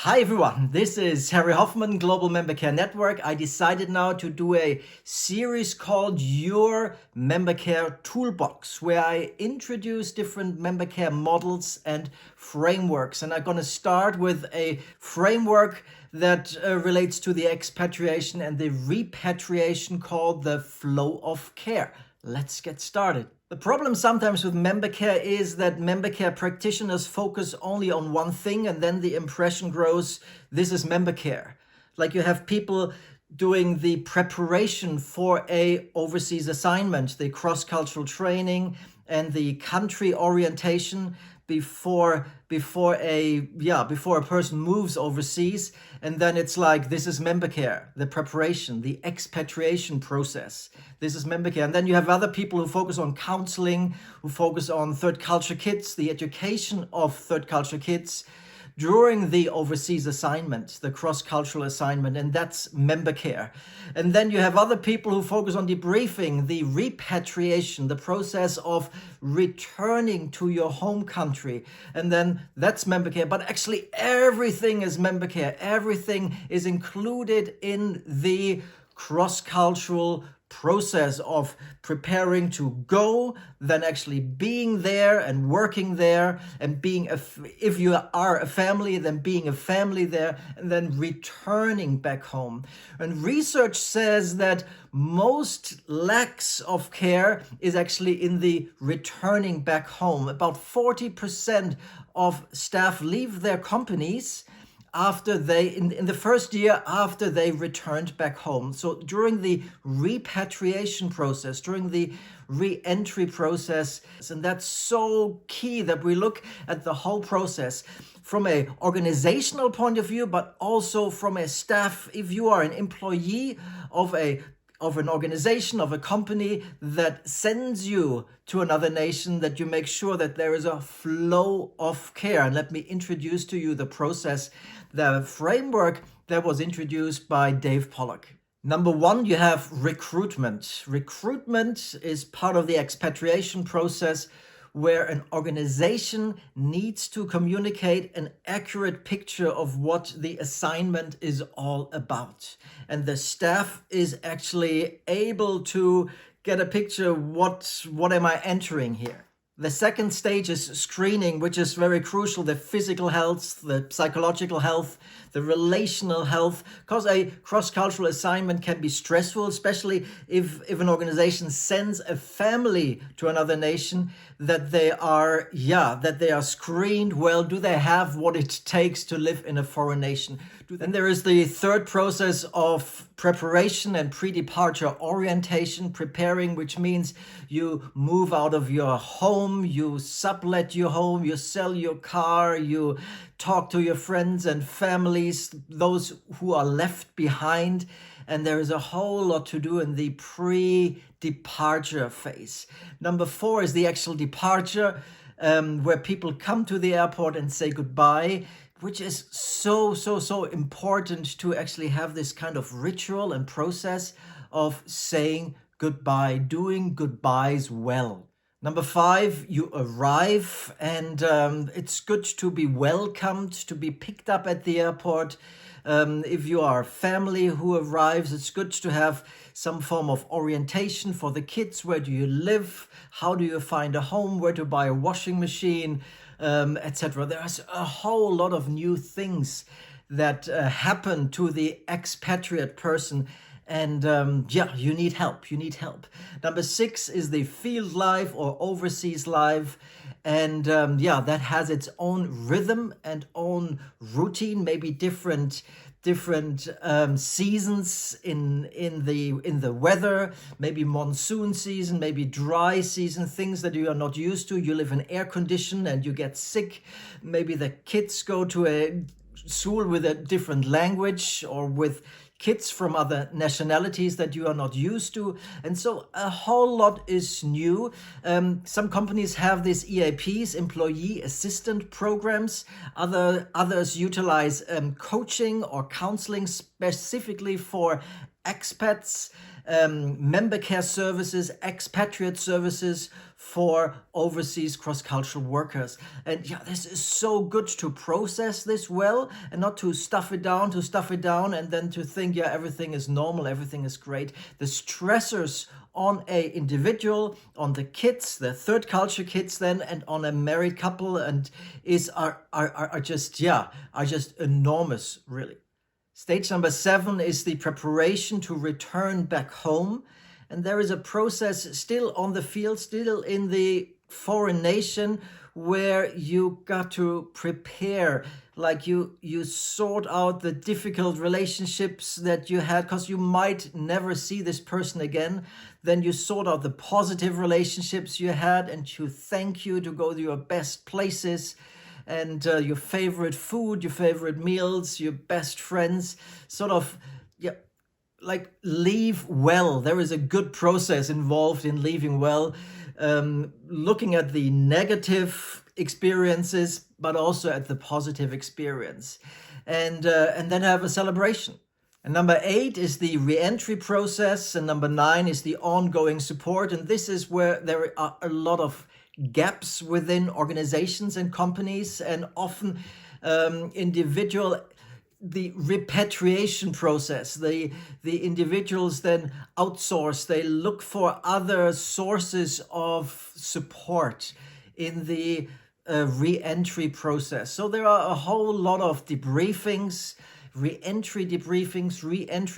Hi everyone, this is Harry Hoffmann, Global Member Care Network. I decided now to do a series called Your Member Care Toolbox, where I introduce different member care models and frameworks. And I'm going to start with a framework that relates to the expatriation and the repatriation called the flow of care. Let's get started. The problem sometimes with member care is that member care practitioners focus only on one thing, and then the impression grows, this is member care. Like you have people doing the preparation for a overseas assignment, the cross-cultural training and the country orientation before a person moves overseas, and then it's like, this is member care, the preparation, the expatriation process. This is member care. And then you have other people who focus on counseling, who focus on third culture kids, the education of third culture kids during the overseas assignment, the cross-cultural assignment, and that's member care. And then you have other people who focus on debriefing, the repatriation, the process of returning to your home country, and then that's member care. But actually everything is member care. Everything is included in the cross-cultural process of preparing to go, then actually being there and working there, and being if you are a family, then being a family there, and then returning back home. And research says that most lacks of care is actually in the returning back home. About 40% of staff leave their companies after they, in the first year after they returned back home. So during the repatriation process, during the re-entry process, and that's so key that we look at the whole process from an organizational point of view, but also from a staff. If you are an employee of an organization, of a company that sends you to another nation, that you make sure that there is a flow of care. And let me introduce to you the process, the framework that was introduced by Dave Pollock. Number one, you have recruitment. Recruitment is part of the expatriation process, where an organization needs to communicate an accurate picture of what the assignment is all about. And the staff is actually able to get a picture, what am I entering here? The second stage is screening, which is very crucial, the physical health, the psychological health, the relational health, because a cross-cultural assignment can be stressful, especially if an organization sends a family to another nation, that they are screened well. Do they have what it takes to live in a foreign nation? Then there is the third process of preparation and pre-departure orientation, preparing, which means you move out of your home, you sublet your home, you sell your car, you talk to your friends and families, those who are left behind. And there is a whole lot to do in the pre-departure phase. Number four is the actual departure, where people come to the airport and say goodbye, which is so important to actually have this kind of ritual and process of saying goodbye, doing goodbyes well. Number five, you arrive, and it's good to be welcomed, to be picked up at the airport. If you are family who arrives, it's good to have some form of orientation for the kids. Where do you live? How do you find a home? Where to buy a washing machine, etc. There's a whole lot of new things that happen to the expatriate person. And you need help. Number six is the field life or overseas life. And that has its own rhythm and own routine, maybe different seasons in the weather, maybe monsoon season, maybe dry season, things that you are not used to. You live in air condition and you get sick. Maybe the kids go to a school with a different language or with kids from other nationalities that you are not used to. And so a whole lot is new. Some companies have these EAPs, employee assistant programs. Others utilize coaching or counseling specifically for expats. member care services, expatriate services for overseas cross-cultural workers. And yeah, this is so good to process this well and not to stuff it down, and then to think, yeah, everything is normal, everything is great. The stressors on a individual, on the kids, the third culture kids then, and on a married couple, and are just enormous, really. Stage number 7 is the preparation to return back home. And there is a process still on the field, still in the foreign nation, where you got to prepare, like you sort out the difficult relationships that you had, because you might never see this person again. Then you sort out the positive relationships you had, and you thank you to go to your best places, and your favorite food, your favorite meals, your best friends, sort of, yeah, like leave well. There is a good process involved in leaving well, looking at the negative experiences, but also at the positive experience, and then have a celebration. And number 8 is the re-entry process, and number 9 is the ongoing support. And this is where there are a lot of gaps within organizations and companies, and often the repatriation process, the individuals then outsource, they look for other sources of support in the re-entry process. So there are a whole lot of debriefings, re-entry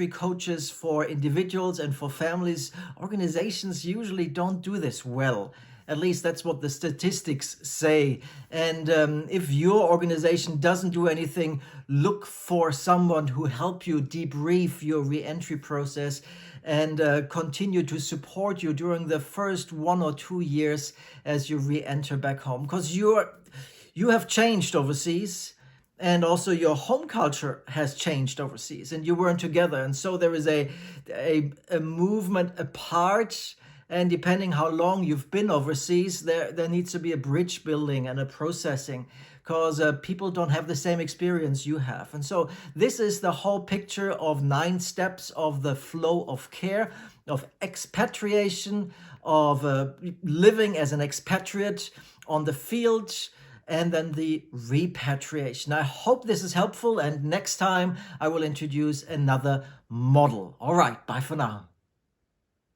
coaches for individuals and for families. Organizations usually don't do this well. At least that's what the statistics say. And if your organization doesn't do anything, look for someone who help you debrief your re-entry process and continue to support you during the first 1 or 2 years as you re-enter back home. Because you have changed overseas, and also your home culture has changed overseas, and you weren't together. And so there is a movement apart. And depending how long you've been overseas, there needs to be a bridge building and a processing, because people don't have the same experience you have. And so this is the whole picture of 9 steps of the flow of care, of expatriation, of living as an expatriate on the field, and then the repatriation. I hope this is helpful, and next time I will introduce another model. All right, bye for now.